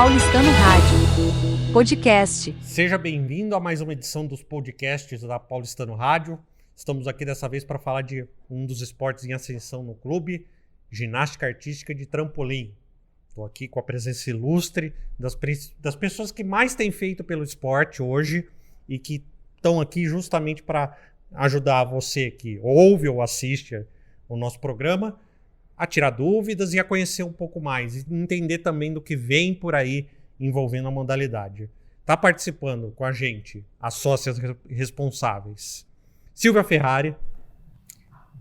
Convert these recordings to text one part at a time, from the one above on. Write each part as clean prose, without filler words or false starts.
Paulistano Rádio. Podcast. Seja bem-vindo a mais uma edição dos podcasts da Paulistano Rádio. Estamos aqui dessa vez para falar de um dos esportes em ascensão no clube, ginástica artística de trampolim. Estou aqui com a presença ilustre das pessoas que mais têm feito pelo esporte hoje e que estão aqui justamente para ajudar você que ouve ou assiste o nosso programa a tirar dúvidas e a conhecer um pouco mais e entender também do que vem por aí envolvendo a modalidade. Está participando com a gente as sócias responsáveis Silvia Ferrari,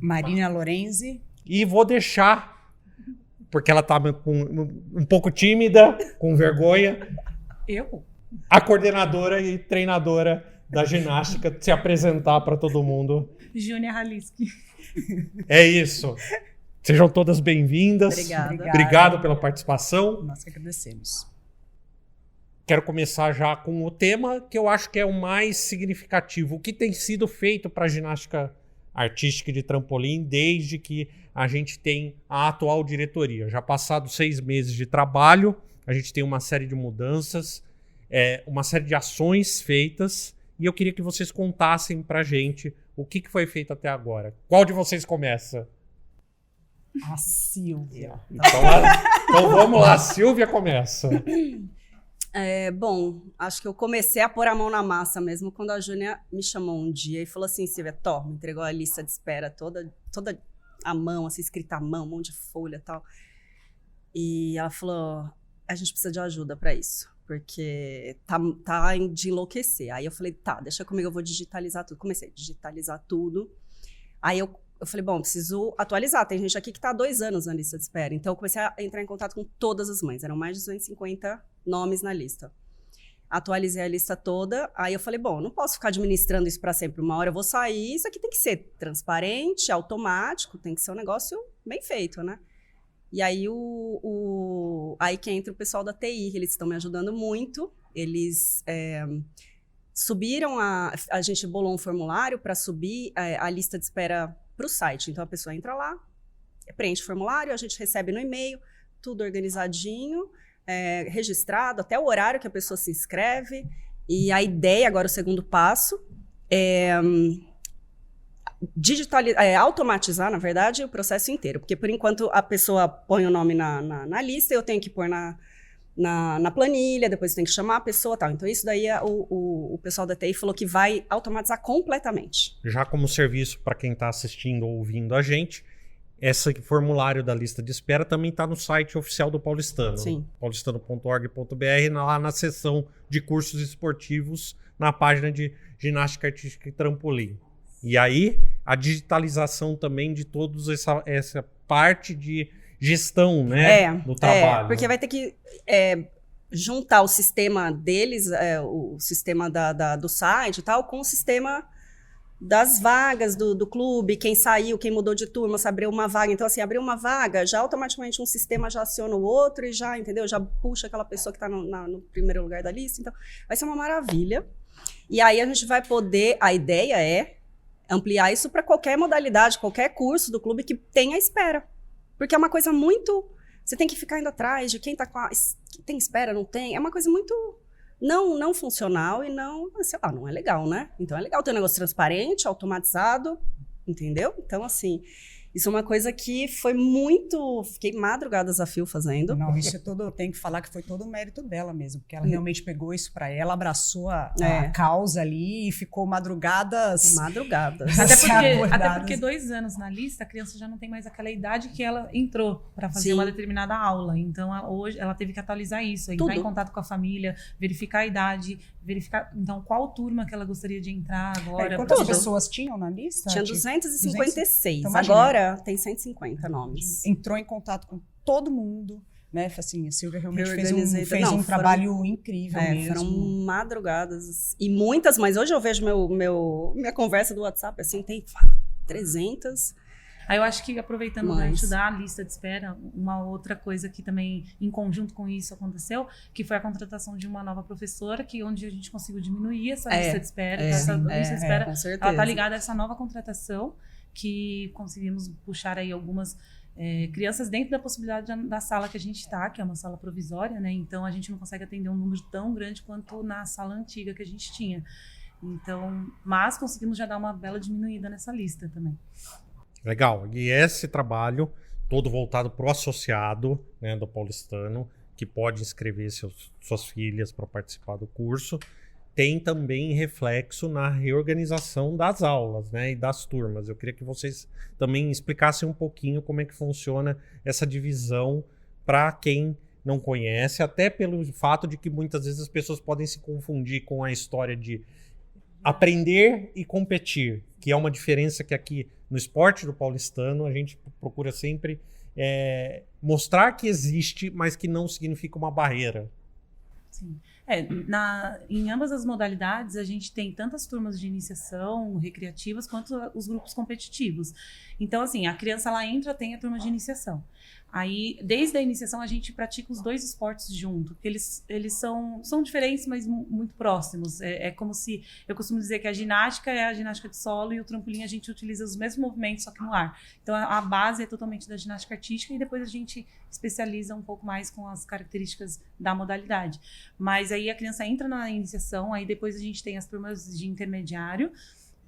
Marina Lorenzi, e vou deixar, porque ela está um pouco tímida, com vergonha, a coordenadora e treinadora da ginástica se apresentar para todo mundo. Júnia Haliski. É isso. Sejam todas bem-vindas. Obrigada. Obrigado pela participação. Nós que agradecemos. Quero começar já com o tema que eu acho que é o mais significativo. O que tem sido feito para a ginástica artística de trampolim desde que a gente tem a atual diretoria. Já passados 6 meses de trabalho, a gente tem uma série de mudanças, uma série de ações feitas, e eu queria que vocês contassem para a gente o que foi feito até agora. Qual de vocês começa? A Silvia. Então vamos lá, a Silvia começa. Bom, acho que eu comecei a pôr a mão na massa mesmo quando a Júnia me chamou um dia e falou assim: Silvia, me entregou a lista de espera toda à mão, assim, escrita à mão, um monte de folha e tal. E ela falou: a gente precisa de ajuda para isso, porque tá de enlouquecer. Aí eu falei: tá, deixa comigo, eu vou digitalizar tudo. Comecei a digitalizar tudo. Aí eu falei: bom, preciso atualizar. Tem gente aqui que tá há 2 anos na lista de espera. Então eu comecei a entrar em contato com todas as mães. Eram mais de 250 nomes na lista. Atualizei a lista toda. Aí eu falei: bom, não posso ficar administrando isso para sempre. Uma hora eu vou sair. Isso aqui tem que ser transparente, automático. Tem que ser um negócio bem feito, né? E aí aí que entra o pessoal da TI. Eles estão me ajudando muito. Eles subiram a gente bolou um formulário para subir a lista de espera para o site. Então a pessoa entra lá, preenche o formulário, a gente recebe no e-mail, tudo organizadinho, registrado, até o horário que a pessoa se inscreve. E a ideia, agora o segundo passo, é automatizar, na verdade, o processo inteiro. Porque por enquanto a pessoa põe o nome na lista, eu tenho que pôr na planilha, depois tem que chamar a pessoa e tal. Então isso daí o pessoal da TI falou que vai automatizar completamente. Já como serviço para quem está assistindo ou ouvindo a gente, esse formulário da lista de espera também está no site oficial do Paulistano. Sim. paulistano.org.br, lá na seção de cursos esportivos, na página de ginástica artística e trampolim. E aí, a digitalização também de toda essa parte de gestão, né, do trabalho. Porque vai ter que juntar o sistema deles, o sistema do site e tal, com o sistema das vagas do clube, quem saiu, quem mudou de turma, se abriu uma vaga. Então, assim, abriu uma vaga, já automaticamente um sistema já aciona o outro e já, entendeu? Já puxa aquela pessoa que está no primeiro lugar da lista. Então, vai ser uma maravilha. E aí a gente vai poder, a ideia é ampliar isso para qualquer modalidade, qualquer curso do clube que tenha espera. Porque é uma coisa muito... Você tem que ficar indo atrás de quem tá tem espera, não tem. É uma coisa muito não funcional e não, sei lá, não é legal, né? Então é legal ter um negócio transparente, automatizado, entendeu? Então, assim, isso é uma coisa que foi muito... Fiquei madrugadas a fio fazendo. Não, isso é todo... Eu tenho que falar que foi todo o mérito dela mesmo, porque ela realmente pegou isso para ela, abraçou a causa ali e ficou madrugadas. Até porque 2 anos na lista, a criança já não tem mais aquela idade que ela entrou para fazer uma determinada aula. Então, hoje ela teve que atualizar isso, entrar em contato com a família, verificar a idade, verificar... Então, qual turma que ela gostaria de entrar agora? Quantas pessoas tinham na lista? Tinha 256. Então, agora tem 150 nomes. Entrou em contato com todo mundo, né? Assim, a Silvia realmente fez um trabalho incrível mesmo. Foram madrugadas e muitas, mas hoje eu vejo minha conversa do WhatsApp, assim, tem 300. Aí eu acho que, aproveitando o gancho da lista de espera, uma outra coisa que também, em conjunto com isso, aconteceu, que foi a contratação de uma nova professora, onde a gente conseguiu diminuir essa lista de espera. Essa lista de espera, ela está ligada a essa nova contratação, que conseguimos puxar aí algumas crianças dentro da possibilidade da sala que a gente está, que é uma sala provisória, né? Então a gente não consegue atender um número tão grande quanto na sala antiga que a gente tinha. Então, mas conseguimos já dar uma bela diminuída nessa lista também. Legal. E esse trabalho todo voltado para o associado, né, do paulistano, que pode inscrever suas filhas para participar do curso, tem também reflexo na reorganização das aulas, né, e das turmas. Eu queria que vocês também explicassem um pouquinho como é que funciona essa divisão para quem não conhece, até pelo fato de que muitas vezes as pessoas podem se confundir com a história de aprender e competir, que é uma diferença que aqui no esporte do paulistano a gente procura sempre mostrar que existe, mas que não significa uma barreira. Sim. Em ambas as modalidades, a gente tem tantas turmas de iniciação recreativas quanto os grupos competitivos. Então, assim, a criança ela entra, tem a turma de iniciação. Aí, desde a iniciação, a gente pratica os dois esportes junto, porque eles são diferentes, mas muito próximos. É como se, eu costumo dizer que a ginástica é a ginástica de solo e o trampolim a gente utiliza os mesmos movimentos, só que no ar. Então, a base é totalmente da ginástica artística e depois a gente especializa um pouco mais com as características da modalidade. Mas aí a criança entra na iniciação, aí depois a gente tem as turmas de intermediário,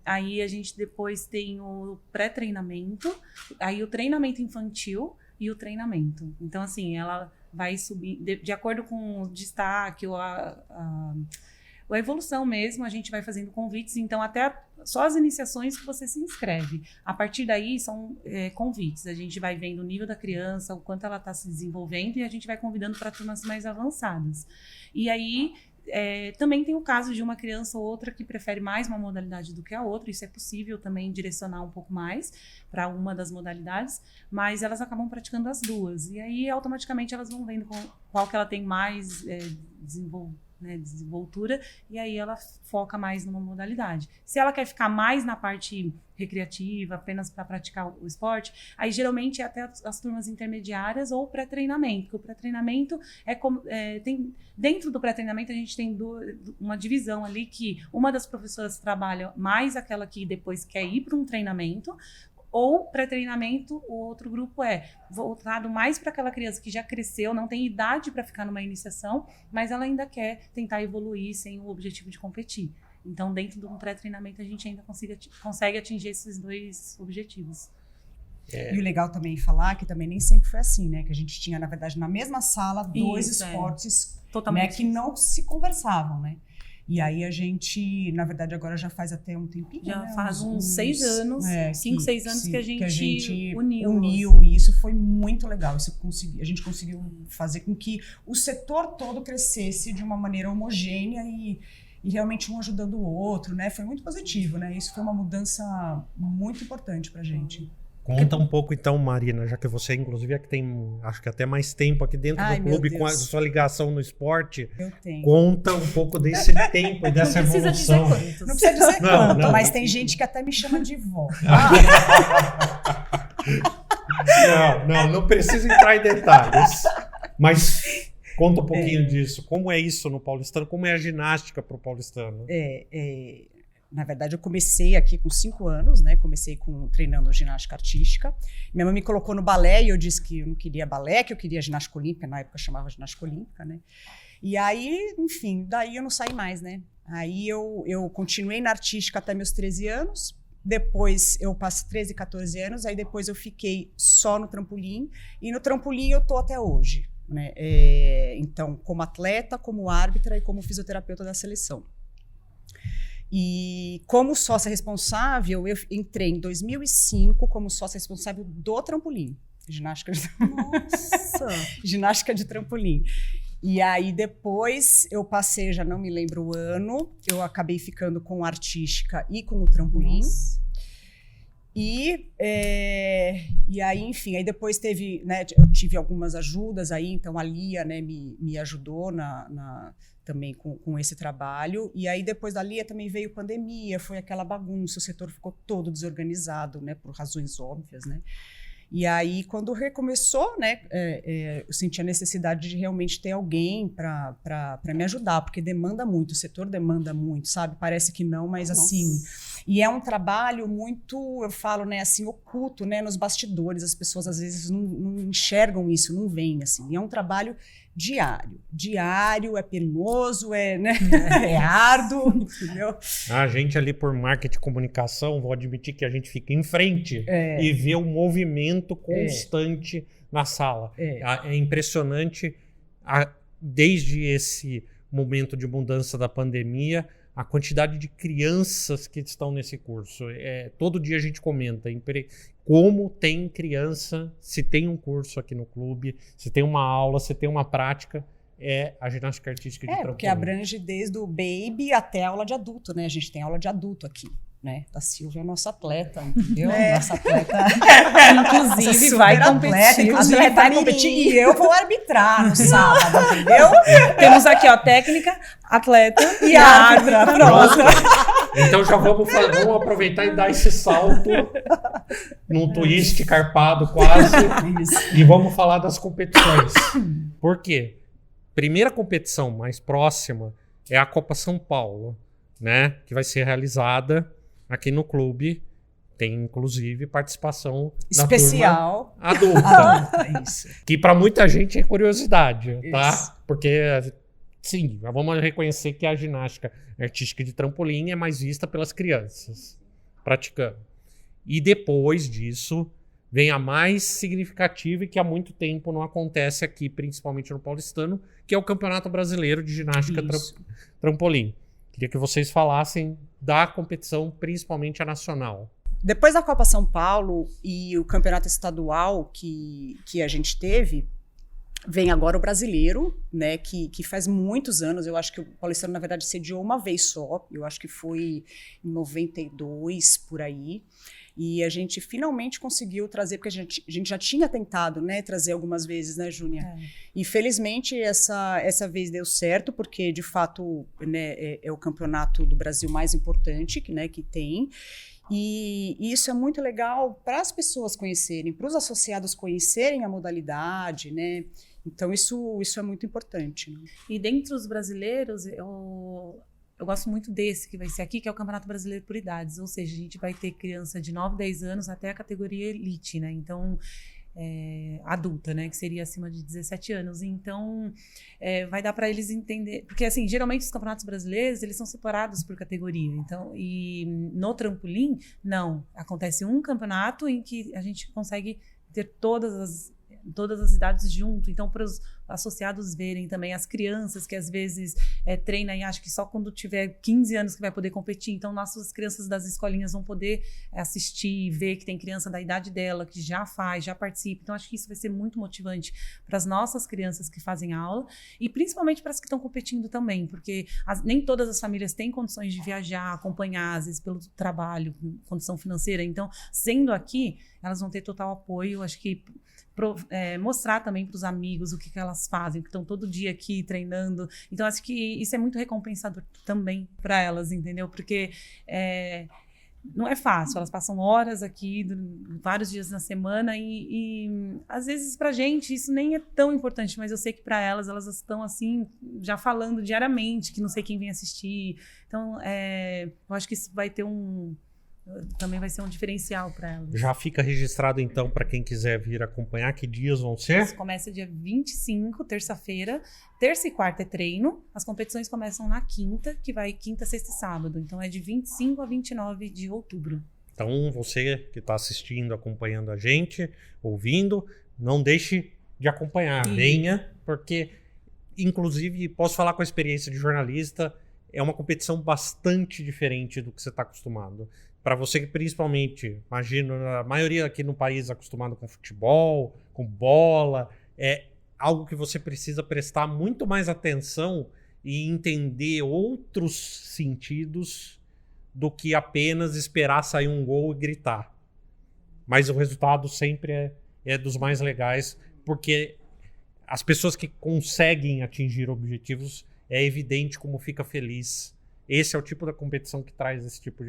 aí a gente depois tem o pré-treinamento, aí o treinamento infantil e o treinamento. Então, assim, ela vai subir, de acordo com o destaque ou a evolução mesmo, a gente vai fazendo convites. Então, até só as iniciações que você se inscreve. A partir daí, são convites. A gente vai vendo o nível da criança, o quanto ela está se desenvolvendo e a gente vai convidando para turmas mais avançadas. E aí, também tem o caso de uma criança ou outra que prefere mais uma modalidade do que a outra. Isso é possível também direcionar um pouco mais para uma das modalidades, mas elas acabam praticando as duas. E aí, automaticamente, elas vão vendo qual que ela tem mais desenvoltura, e aí ela foca mais numa modalidade. Se ela quer ficar mais na parte recreativa, apenas para praticar o esporte, aí geralmente é até as turmas intermediárias ou pré-treinamento, porque o pré-treinamento tem, dentro do pré-treinamento a gente tem uma divisão ali que uma das professoras trabalha mais aquela que depois quer ir para um treinamento, ou pré-treinamento, o outro grupo é voltado mais para aquela criança que já cresceu, não tem idade para ficar numa iniciação, mas ela ainda quer tentar evoluir sem o objetivo de competir. Então, dentro de um pré-treinamento, a gente ainda consegue atingir esses dois objetivos. E o legal também falar que também nem sempre foi assim, né? Que a gente tinha, na verdade, na mesma sala, dois esportes né, que não se conversavam, né? E aí a gente, na verdade, agora já faz até um tempinho. Já faz uns 6 anos, 5, 6 anos que a gente uniu. E isso foi muito legal. A gente conseguiu fazer com que o setor todo crescesse de uma maneira homogênea e realmente um ajudando o outro, né? Foi muito positivo, né? Isso foi uma mudança muito importante pra gente. Conta um pouco então, Marina, já que você inclusive é que tem, acho que até mais tempo aqui dentro do clube com a sua ligação no esporte. Eu tenho. Conta um pouco desse tempo e dessa evolução. Não precisa dizer quanto, mas tem gente que até me chama de vó. Não precisa entrar em detalhes. Mas conta um pouquinho disso. Como é isso no paulistano? Como é a ginástica para o paulistano? Na verdade, eu comecei aqui com 5 anos, né? Comecei treinando ginástica artística. Minha mãe me colocou no balé e eu disse que eu não queria balé, que eu queria ginástica olímpica. Na época chamava ginástica olímpica, né? E aí, enfim, daí eu não saí mais, né? Aí eu continuei na artística até meus 13 anos. Depois eu passei 13, 14 anos. Aí depois eu fiquei só no trampolim. E no trampolim eu tô até hoje, né? Então, como atleta, como árbitra e como fisioterapeuta da seleção. E como sócia responsável, eu entrei em 2005 como sócia responsável do trampolim. Ginástica de trampolim. E aí depois eu passei, já não me lembro o ano, eu acabei ficando com a artística e com o trampolim. Nossa. E aí, enfim, aí depois teve, né, eu tive algumas ajudas aí, então a Lia, né, me ajudou também com esse trabalho. E aí depois da Lia também veio pandemia, foi aquela bagunça, o setor ficou todo desorganizado, né, por razões óbvias, né. E aí quando recomeçou, né, eu senti a necessidade de realmente ter alguém para me ajudar, porque demanda muito, o setor demanda muito, sabe? Parece que não, mas assim, E é um trabalho muito, eu falo, né, assim, oculto, né, nos bastidores. As pessoas às vezes não enxergam isso, não veem, assim. E é um trabalho diário, é penoso, né, é árduo, entendeu? A gente ali por marketing e comunicação, vou admitir que a gente fica em frente e vê o movimento constante na sala. É impressionante, desde esse momento de mudança da pandemia, a quantidade de crianças que estão nesse curso. Todo dia a gente comenta como tem criança, se tem um curso aqui no clube, se tem uma aula, se tem uma prática, é a ginástica artística de trampolim. Porque abrange desde o baby até a aula de adulto, né? A gente tem aula de adulto aqui, né? A Silvia é nossa atleta, entendeu? Nossa atleta. Inclusive, vai competir. Inclusive, vai competir e eu vou arbitrar no sábado, entendeu? Temos aqui, ó, técnica, atleta e árbitra. Pronto. Então já vamos aproveitar e dar esse salto num twist carpado quase. E vamos falar das competições. Por quê? Primeira competição mais próxima é a Copa São Paulo, né? Que vai ser realizada aqui no clube. Tem, inclusive, participação especial da turma adulta. Isso. Que para muita gente é curiosidade, tá? Isso. Porque, sim, vamos reconhecer que a ginástica artística de trampolim é mais vista pelas crianças praticando. E depois disso, vem a mais significativa e que há muito tempo não acontece aqui, principalmente no paulistano, que é o Campeonato Brasileiro de Ginástica Trampolim. Queria que vocês falassem da competição, principalmente a nacional. Depois da Copa São Paulo e o campeonato estadual que a gente teve, vem agora o brasileiro, né, que faz muitos anos. Eu acho que o paulistano, na verdade, sediou uma vez só. Eu acho que foi em 92, por aí. E a gente finalmente conseguiu trazer, porque a gente já tinha tentado, né, trazer algumas vezes, né, Júnia? E felizmente essa vez deu certo, porque de fato, né, é o campeonato do Brasil mais importante que tem. E isso é muito legal para as pessoas conhecerem, para os associados conhecerem a modalidade, né? Então isso é muito importante. Né? E dentre os brasileiros, eu gosto muito desse que vai ser aqui, que é o Campeonato Brasileiro por Idades. Ou seja, a gente vai ter criança de 9, 10 anos até a categoria elite, né? Então, adulta, né? Que seria acima de 17 anos. Então, vai dar para eles entender... Porque, assim, geralmente os campeonatos brasileiros, eles são separados por categoria. Então, e no trampolim, não. Acontece um campeonato em que a gente consegue ter todas as idades junto, então para os associados verem também as crianças que às vezes treinam e acham que só quando tiver 15 anos que vai poder competir, então nossas crianças das escolinhas vão poder assistir, ver que tem criança da idade dela, que já participa, então acho que isso vai ser muito motivante para as nossas crianças que fazem aula e principalmente para as que estão competindo também, porque nem todas as famílias têm condições de viajar, acompanhar, às vezes pelo trabalho, condição financeira, então sendo aqui, elas vão ter total apoio, acho que mostrar também para os amigos o que elas fazem, que estão todo dia aqui treinando. Então, acho que isso é muito recompensador também para elas, entendeu? Porque não é fácil, elas passam horas aqui, vários dias na semana e às vezes pra gente isso nem é tão importante, mas eu sei que para elas estão assim, já falando diariamente, que não sei quem vem assistir. Então, eu acho que isso também vai ser um diferencial para elas. Já fica registrado, então, para quem quiser vir acompanhar, que dias vão ser? Isso começa dia 25, terça-feira. Terça e quarta é treino. As competições começam na quinta, que vai quinta, sexta e sábado. Então, é de 25 a 29 de outubro. Então, você que está assistindo, acompanhando a gente, ouvindo, não deixe de acompanhar. Venha, porque, inclusive, posso falar com a experiência de jornalista, é uma competição bastante diferente do que você está acostumado. Para você que principalmente, imagino, a maioria aqui no país é acostumado com futebol, com bola, é algo que você precisa prestar muito mais atenção e entender outros sentidos do que apenas esperar sair um gol e gritar. Mas o resultado sempre é dos mais legais, porque as pessoas que conseguem atingir objetivos, é evidente como fica feliz. Esse é o tipo da competição que traz esse tipo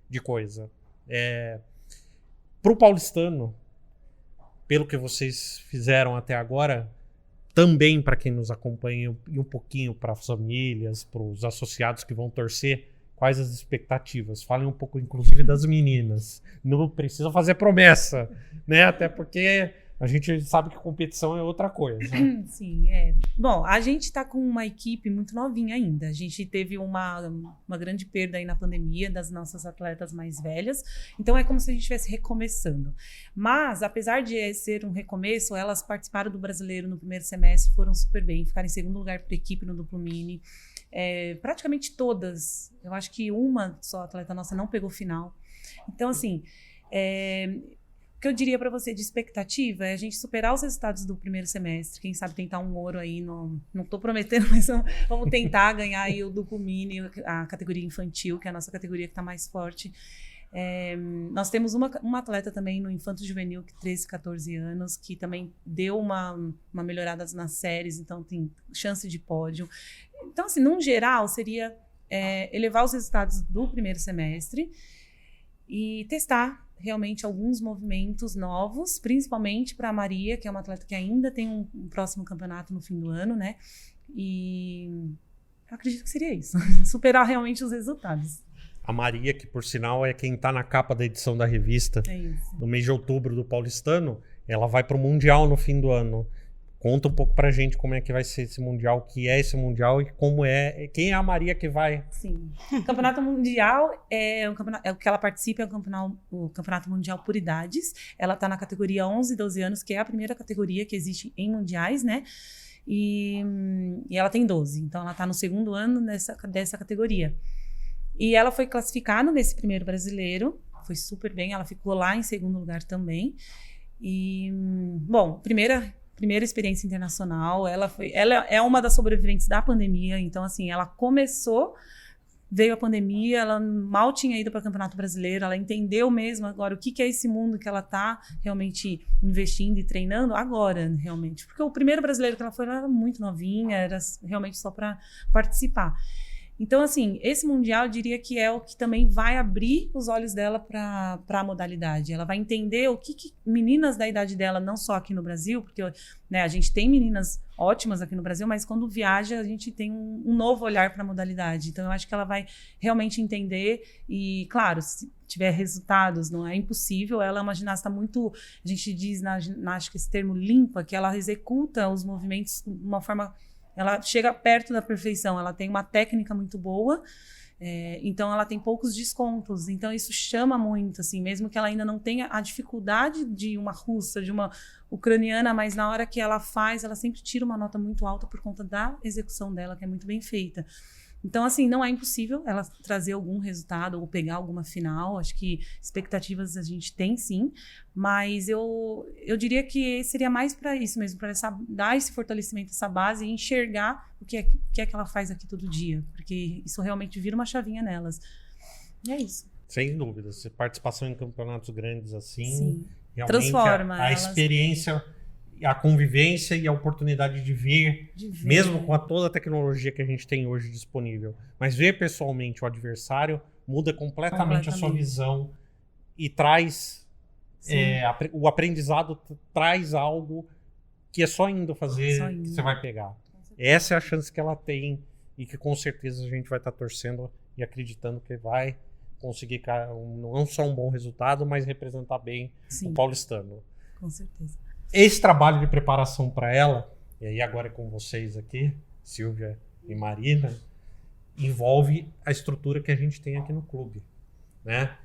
de coisa. Para o paulistano, pelo que vocês fizeram até agora, também para quem nos acompanha e um pouquinho para as famílias, para os associados que vão torcer, quais as expectativas? Falem um pouco, inclusive, das meninas. Não precisa fazer promessa, né? Até porque a gente sabe que competição é outra coisa. Sim, Bom, a gente está com uma equipe muito novinha ainda. A gente teve uma grande perda aí na pandemia das nossas atletas mais velhas. Então, é como se a gente estivesse recomeçando. Mas, apesar de ser um recomeço, elas participaram do Brasileiro no primeiro semestre, foram super bem. Ficaram em segundo lugar por equipe no duplo mini. Praticamente todas. Eu acho que uma só atleta nossa não pegou final. Então, assim... O que eu diria para você de expectativa é a gente superar os resultados do primeiro semestre. Quem sabe tentar um ouro aí. Não estou prometendo, mas vamos tentar ganhar aí o duplo mini, a categoria infantil, que é a nossa categoria que está mais forte. Nós temos uma atleta também no Infanto Juvenil, que 13, 14 anos, que também deu uma melhorada nas séries, então tem chance de pódio. Então, assim, num geral, seria elevar os resultados do primeiro semestre e testar realmente alguns movimentos novos, principalmente para a Maria, que é uma atleta que ainda tem um próximo campeonato no fim do ano, né? E eu acredito que seria isso, superar realmente os resultados. A Maria, que por sinal é quem está na capa da edição da revista, no mês de outubro do Paulistano, ela vai para o Mundial no fim do ano. Conta um pouco pra gente como é que vai ser esse Mundial, o que é esse Mundial e quem é a Maria que vai. Sim. O Campeonato Mundial o que ela participa é o Campeonato Mundial por idades. Ela está na categoria 11 e 12 anos, que é a primeira categoria que existe em mundiais, né? E ela tem 12, então ela está no segundo ano dessa categoria. E ela foi classificada nesse primeiro brasileiro, foi super bem, ela ficou lá em segundo lugar também. E, bom, primeira experiência internacional, ela é uma das sobreviventes da pandemia, então assim, ela começou, veio a pandemia, ela mal tinha ido para o Campeonato Brasileiro, ela entendeu mesmo agora o que é esse mundo que ela está realmente investindo e treinando agora, realmente, porque o primeiro brasileiro que ela foi, ela era muito novinha, era realmente só para participar. Então, assim, esse Mundial eu diria que é o que também vai abrir os olhos dela para a modalidade. Ela vai entender o que meninas da idade dela, não só aqui no Brasil, porque né, a gente tem meninas ótimas aqui no Brasil, mas quando viaja a gente tem um novo olhar para a modalidade. Então, eu acho que ela vai realmente entender e, claro, se tiver resultados, não é impossível. Ela é uma ginasta muito, a gente diz na ginástica esse termo limpa, que ela executa os movimentos de uma forma... Ela chega perto da perfeição, ela tem uma técnica muito boa, então ela tem poucos descontos. Então isso chama muito, assim, mesmo que ela ainda não tenha a dificuldade de uma russa, de uma ucraniana, mas na hora que ela faz, ela sempre tira uma nota muito alta por conta da execução dela, que é muito bem feita. Então, assim, não é impossível ela trazer algum resultado ou pegar alguma final. Acho que expectativas a gente tem, sim. Mas eu diria que seria mais para isso mesmo, para dar esse fortalecimento, essa base e enxergar o que é que ela faz aqui todo dia. Porque isso realmente vira uma chavinha nelas. E é isso. Sem dúvida. Participação em campeonatos grandes assim, sim, realmente transforma a experiência... a convivência e a oportunidade de ver, mesmo com toda a tecnologia que a gente tem hoje disponível, mas ver pessoalmente o adversário muda completamente a sua visão e traz o aprendizado traz algo que é só indo fazer que você vai pegar. Essa é a chance que ela tem e que com certeza a gente vai estar torcendo e acreditando que vai conseguir não só um bom resultado, mas representar bem o paulistano. Com certeza. Esse trabalho de preparação para ela, e aí agora é com vocês aqui, Silvia e Marina, envolve a estrutura que a gente tem aqui no clube, né?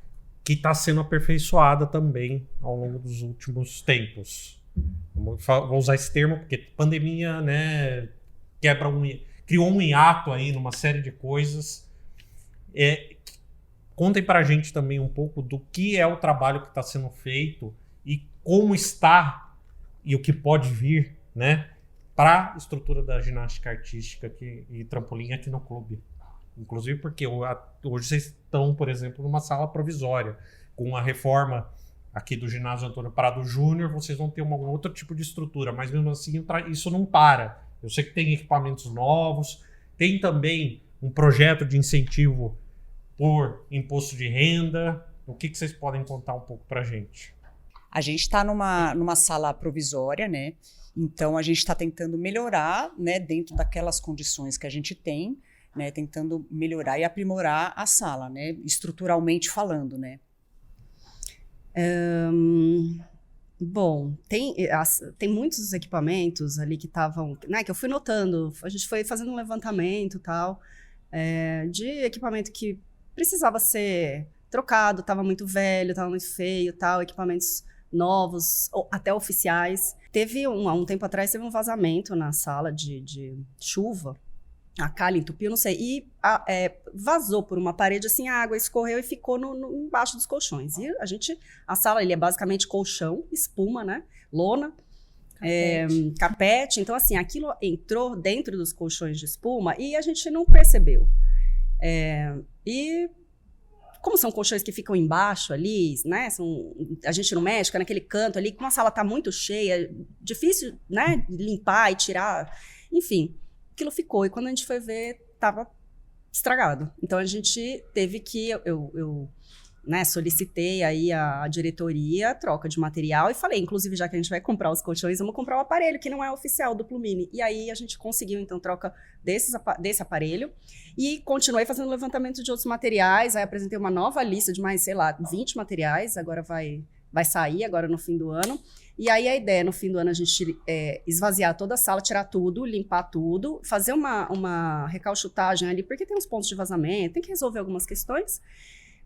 Que está sendo aperfeiçoada também ao longo dos últimos tempos. Vou usar esse termo porque pandemia, né, criou um hiato aí numa série de coisas. Contem para a gente também um pouco do que é o trabalho que está sendo feito e como está e o que pode vir, né, para a estrutura da ginástica artística e trampolim aqui no clube. Inclusive porque hoje vocês estão, por exemplo, numa sala provisória. Com a reforma aqui do ginásio Antônio Prado Júnior, vocês vão ter um outro tipo de estrutura, mas mesmo assim isso não para. Eu sei que tem equipamentos novos, tem também um projeto de incentivo por imposto de renda. O que vocês podem contar um pouco para a gente? A gente está numa sala provisória, né? Então a gente está tentando melhorar, né, dentro daquelas condições que a gente tem, né, tentando melhorar e aprimorar a sala, né, estruturalmente falando, né. Bom, tem muitos equipamentos ali que estavam, né, que eu fui notando, a gente foi fazendo um levantamento e tal, de equipamento que precisava ser trocado, estava muito velho, estava muito feio, tal, equipamentos novos, ou até oficiais. Há um tempo atrás, teve um vazamento na sala de chuva, a calha entupiu, não sei, e vazou por uma parede, assim, a água escorreu e ficou embaixo dos colchões. E a sala ali é basicamente colchão, espuma, né, lona, carpete. Então, assim, aquilo entrou dentro dos colchões de espuma e a gente não percebeu. E como são colchões que ficam embaixo ali, né, a gente não mexe, fica naquele canto ali, como a sala tá muito cheia, difícil, né, limpar e tirar, enfim, aquilo ficou. E quando a gente foi ver, tava estragado. Então a gente teve que, eu né, solicitei aí a diretoria, troca de material, e falei, inclusive, já que a gente vai comprar os colchões, vamos comprar o aparelho, que não é oficial do Plumini. E aí a gente conseguiu, então, troca desse aparelho, e continuei fazendo levantamento de outros materiais, aí apresentei uma nova lista de mais, sei lá, 20 materiais, agora vai sair, agora no fim do ano. E aí a ideia, no fim do ano, a gente esvaziar toda a sala, tirar tudo, limpar tudo, fazer uma recauchutagem ali, porque tem uns pontos de vazamento, tem que resolver algumas questões.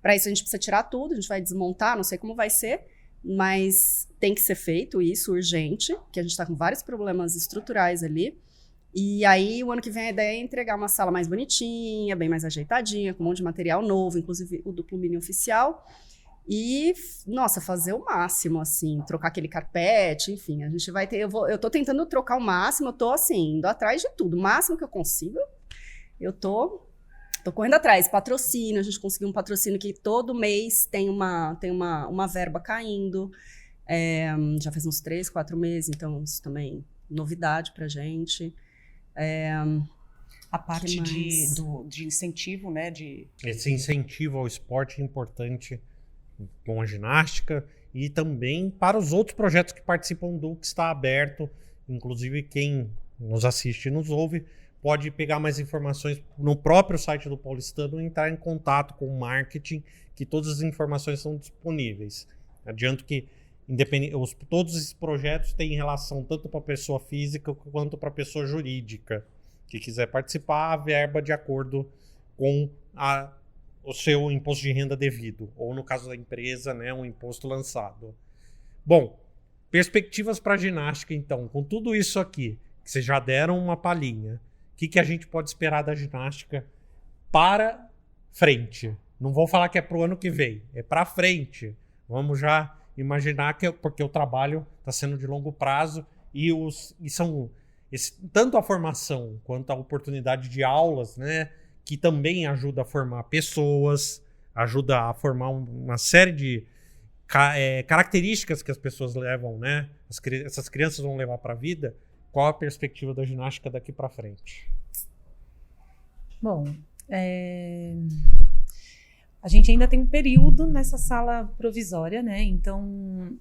Para isso, a gente precisa tirar tudo, a gente vai desmontar, não sei como vai ser, mas tem que ser feito isso, urgente, que a gente está com vários problemas estruturais ali. E aí, o ano que vem, a ideia é entregar uma sala mais bonitinha, bem mais ajeitadinha, com um monte de material novo, inclusive o do Plumini oficial. E, nossa, fazer o máximo, assim, trocar aquele carpete, enfim, a gente vai ter... Eu tô tentando trocar o máximo, eu tô, assim, indo atrás de tudo. O máximo que eu consigo, eu tô correndo atrás. Patrocínio, a gente conseguiu um patrocínio que todo mês tem uma verba caindo. Já faz uns 3, 4 meses, então isso também novidade pra gente. A parte de incentivo, né? Esse incentivo ao esporte é importante com a ginástica e também para os outros projetos que participam do que está aberto. Inclusive, quem nos assiste e nos ouve pode pegar mais informações no próprio site do Paulistano e entrar em contato com o marketing, que todas as informações são disponíveis. Adianto que todos esses projetos têm relação tanto para a pessoa física quanto para a pessoa jurídica. Que quiser participar, a verba de acordo com o seu imposto de renda devido, ou no caso da empresa, né, um imposto lançado. Bom, perspectivas para a ginástica, então. Com tudo isso aqui, que vocês já deram uma palhinha, o que a gente pode esperar da ginástica para frente? Não vou falar que é para o ano que vem, é para frente. Vamos já imaginar porque o trabalho está sendo de longo prazo tanto a formação quanto a oportunidade de aulas, né, que também ajuda a formar pessoas, ajuda a formar uma série de características que as pessoas levam, né? Essas crianças vão levar para a vida. Qual a perspectiva da ginástica daqui para frente? Bom, a gente ainda tem um período nessa sala provisória, né? Então,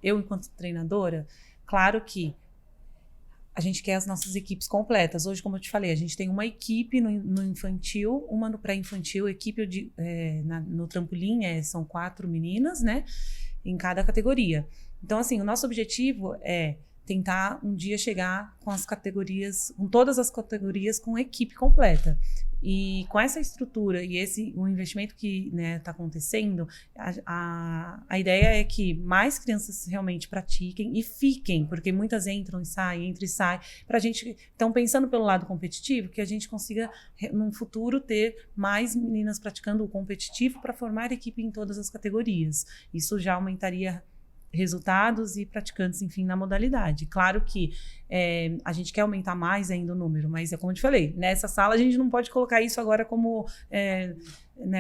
eu, enquanto treinadora, claro que a gente quer as nossas equipes completas. Hoje, como eu te falei, a gente tem uma equipe no infantil, uma no pré-infantil, equipe no trampolim, são 4 meninas, né? Em cada categoria. Então, assim, o nosso objetivo é tentar um dia chegar com todas as categorias com equipe completa. E com essa estrutura e o investimento que está acontecendo, a ideia é que mais crianças realmente pratiquem e fiquem, porque muitas entram e saem, para a gente, então pensando pelo lado competitivo, que a gente consiga, num futuro, ter mais meninas praticando o competitivo para formar equipe em todas as categorias. Isso já aumentaria resultados e praticantes, enfim, na modalidade. Claro que a gente quer aumentar mais ainda o número, mas é como eu te falei, nessa sala a gente não pode colocar isso agora como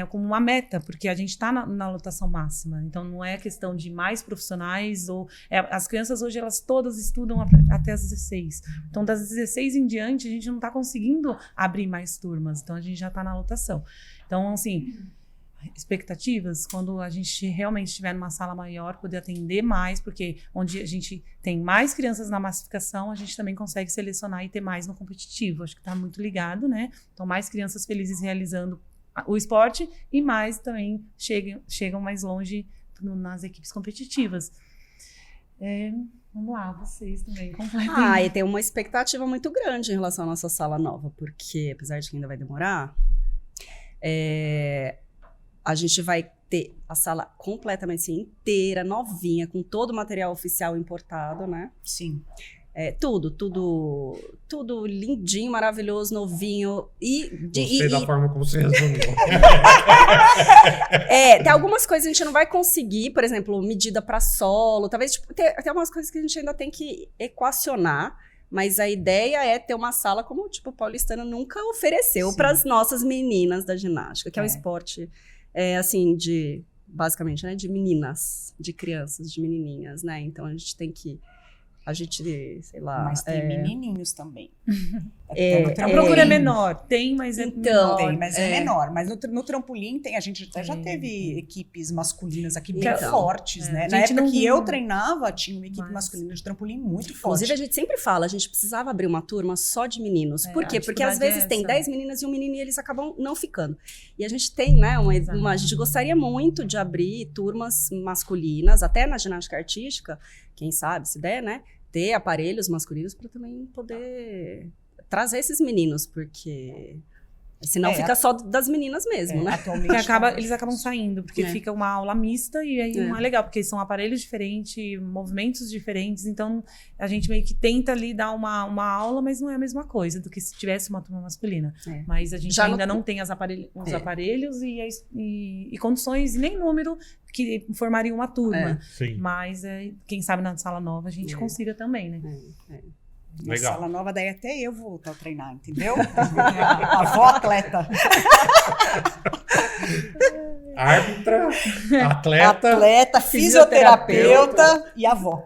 como uma meta, porque a gente está na lotação máxima. Então não é questão de mais profissionais as crianças hoje, elas todas estudam até as 16. Então das 16 em diante a gente não está conseguindo abrir mais turmas, então a gente já está na lotação. Então, assim, expectativas, quando a gente realmente estiver numa sala maior, poder atender mais, porque onde a gente tem mais crianças na massificação, a gente também consegue selecionar e ter mais no competitivo. Acho que está muito ligado, né? Então, mais crianças felizes realizando o esporte e mais também chegam mais longe nas equipes competitivas. Vamos lá, vocês também completem. E tem uma expectativa muito grande em relação à nossa sala nova, porque, apesar de que ainda vai demorar, a gente vai ter a sala completamente assim, inteira, novinha, com todo o material oficial importado, né? Sim. Tudo lindinho, maravilhoso, novinho. Gostei da forma como você resumiu. Tem algumas coisas que a gente não vai conseguir, por exemplo, medida para solo, talvez tem algumas coisas que a gente ainda tem que equacionar, mas a ideia é ter uma sala como o Paulistano nunca ofereceu para as nossas meninas da ginástica, que é um esporte, assim, basicamente, né, de meninas, de crianças, de menininhas, né? Então a gente tem que sei lá... Mas tem menininhos também. A procura é menor. Tem, mas é menor. Tem, mas é menor. Mas no trampolim a gente até já teve equipes masculinas aqui bem fortes, né? Na época que eu treinava, tinha uma equipe masculina de trampolim muito forte. Inclusive, a gente sempre fala, a gente precisava abrir uma turma só de meninos. Por quê? Porque às vezes tem 10 meninas e um menino e eles acabam não ficando. E a gente tem, né, a gente gostaria muito de abrir turmas masculinas, até na ginástica artística, quem sabe, se der, né? Ter aparelhos masculinos para também poder trazer esses meninos, porque senão fica só das meninas mesmo, né? Atualmente eles acabam saindo, porque fica uma aula mista e aí não é legal, porque são aparelhos diferentes, movimentos diferentes, então a gente meio que tenta ali dar uma aula, mas não é a mesma coisa do que se tivesse uma turma masculina. Mas a gente ainda não tem os aparelhos e condições, e nem número que formaria uma turma. Mas quem sabe na sala nova a gente consiga também, né? Na sala nova, daí até eu vou voltar a treinar, entendeu? A avó atleta. Árbitra, atleta, fisioterapeuta e avó.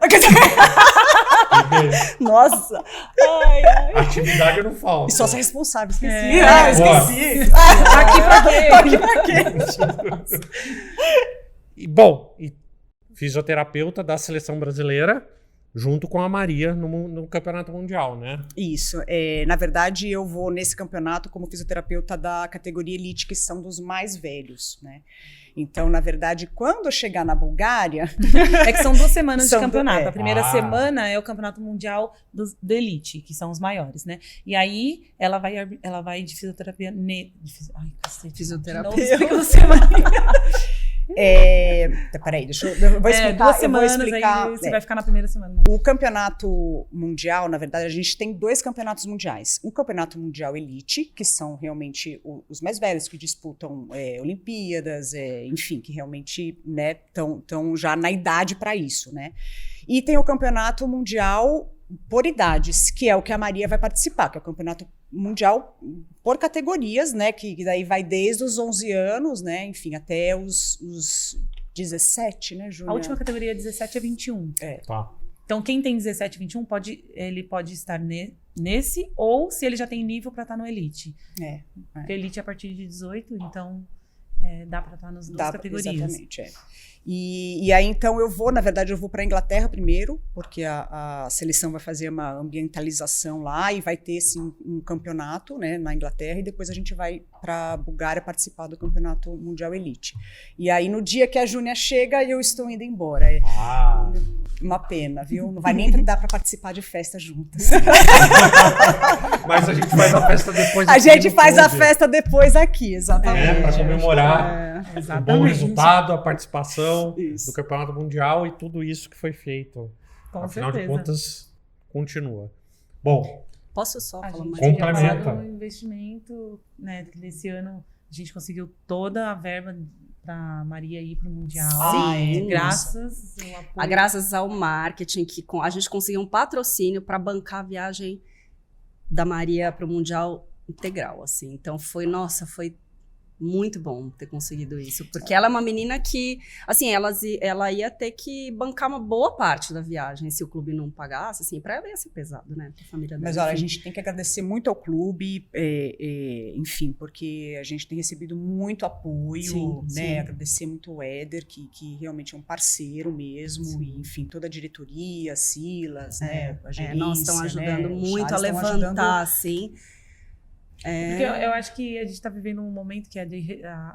Nossa! Atividade não falta. E só ser responsável, esqueci. Esqueci. Aqui pra quê? E fisioterapeuta da seleção brasileira, junto com a Maria no Campeonato Mundial, né? Isso. Na verdade, eu vou nesse campeonato como fisioterapeuta da categoria Elite, que são dos mais velhos, né? Então, na verdade, quando eu chegar na Bulgária... É que são 2 semanas de campeonato. A primeira semana é o Campeonato Mundial da Elite, que são os maiores, né? E aí, ela vai de fisioterapia... Ai, cacete. Fisioterapeuta. Peraí, eu vou explicar. 2 semanas, aí você vai ficar na primeira semana. O campeonato mundial, na verdade, a gente tem 2 campeonatos mundiais. Um campeonato mundial elite, que são realmente os mais velhos, que disputam Olimpíadas, enfim, que realmente estão já na idade para isso, né? E tem o campeonato mundial por idades, que é o que a Maria vai participar, que é o campeonato mundial por categorias, né, que daí vai desde os 11 anos, né, enfim, até os 17, né, Júlia? A última categoria 17 a 21. Tá. Então, quem tem 17 e 21, ele pode estar nesse, ou se ele já tem nível para estar no Elite. Porque Elite é a partir de 18, então dá para estar nas 2 categorias. Exatamente, E aí, então, eu vou para a Inglaterra primeiro, porque a seleção vai fazer uma ambientalização lá e vai ter, sim, um campeonato, né, na Inglaterra, e depois a gente vai para a Bulgária participar do Campeonato Mundial Elite. E aí, no dia que a Júnia chega, eu estou indo embora. Uma pena, viu? Não vai nem dar para participar de festa juntas. Mas a gente faz a festa depois. A gente faz a festa depois aqui, exatamente. Para comemorar o bom resultado, a participação do Campeonato Mundial e tudo isso que foi feito. Afinal de contas, continua. Bom, posso só falar mais? Complementa. O investimento, né, que nesse ano a gente conseguiu toda a verba para Maria ir para o Mundial. Sim. Graças ao marketing, que a gente conseguiu um patrocínio para bancar a viagem da Maria para o Mundial integral, assim. Então foi Muito bom ter conseguido isso. Porque ela é uma menina que, assim, ela ia ter que bancar uma boa parte da viagem se o clube não pagasse, assim, pra ela ia ser pesado, né? Pra família dela. Mas olha, a gente tem que agradecer muito ao clube, enfim, porque a gente tem recebido muito apoio, Sim, né? sim. Agradecer muito o Éder, que realmente é um parceiro mesmo, Sim. e, enfim, toda a diretoria, Silas, né? A gerência, nós estão ajudando né? muito a Charles estão levantar, ajudando. assim. Porque eu acho que a gente está vivendo um momento que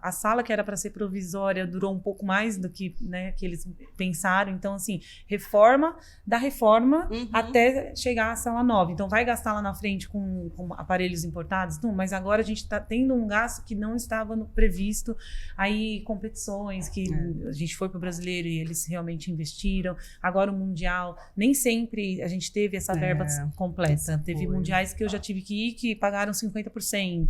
a sala que era para ser provisória durou um pouco mais do que, né, que eles pensaram. Então, assim, reforma da reforma até chegar à sala nova. Então, vai gastar lá na frente com aparelhos importados? Não, mas agora a gente está tendo um gasto que não estava previsto. Aí, competições que a gente foi para o Brasileiro e eles realmente investiram. Agora, o Mundial, nem sempre a gente teve essa verba completa. Teve mundiais que eu já tive que ir que pagaram 50%,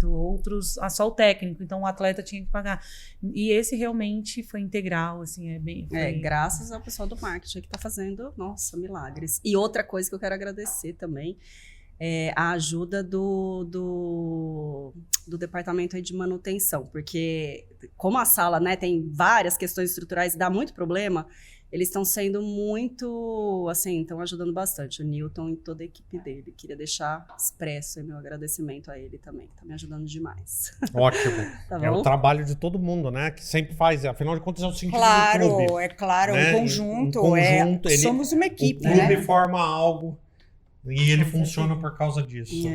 outros só o técnico, então o atleta tinha que pagar. E esse realmente foi integral, assim, Graças ao pessoal do marketing que está fazendo, nossa, milagres. E outra coisa que eu quero agradecer também é a ajuda do departamento aí de manutenção, porque como a sala, né, tem várias questões estruturais e dá muito problema, eles estão sendo muito, assim, estão ajudando bastante. O Newton e toda a equipe dele. Queria deixar expresso aí meu agradecimento a ele também, que tá me ajudando demais. Ótimo. Tá É bom? o trabalho de todo mundo, né? Que sempre faz, afinal de contas é o sentido do Claro, clube. é claro, né? um conjunto. Somos uma equipe, o clube né? forma algo e ele funciona por causa disso.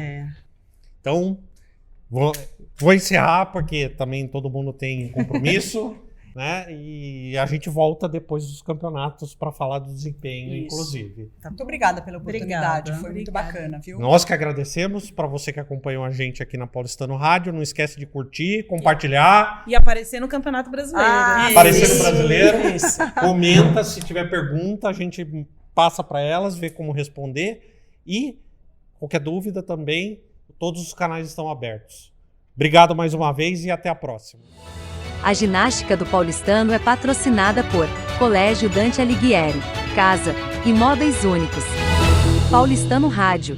Então, vou encerrar, porque também todo mundo tem compromisso, né? E a gente volta depois dos campeonatos para falar do desempenho, inclusive. Muito obrigada pela oportunidade, Obrigada. foi muito bacana, viu? Nós que agradecemos. Para você que acompanhou a gente aqui na Paulistano Rádio, não esquece de curtir, compartilhar, e aparecer no Campeonato Brasileiro. aparecer no Brasileiro, Isso. comenta, se tiver pergunta, a gente passa para elas, vê como responder e qualquer dúvida também, todos os canais estão abertos. Obrigado mais uma vez e até a próxima. A ginástica do Paulistano é patrocinada por Colégio Dante Alighieri, Casa, Imóveis Únicos. Paulistano Rádio.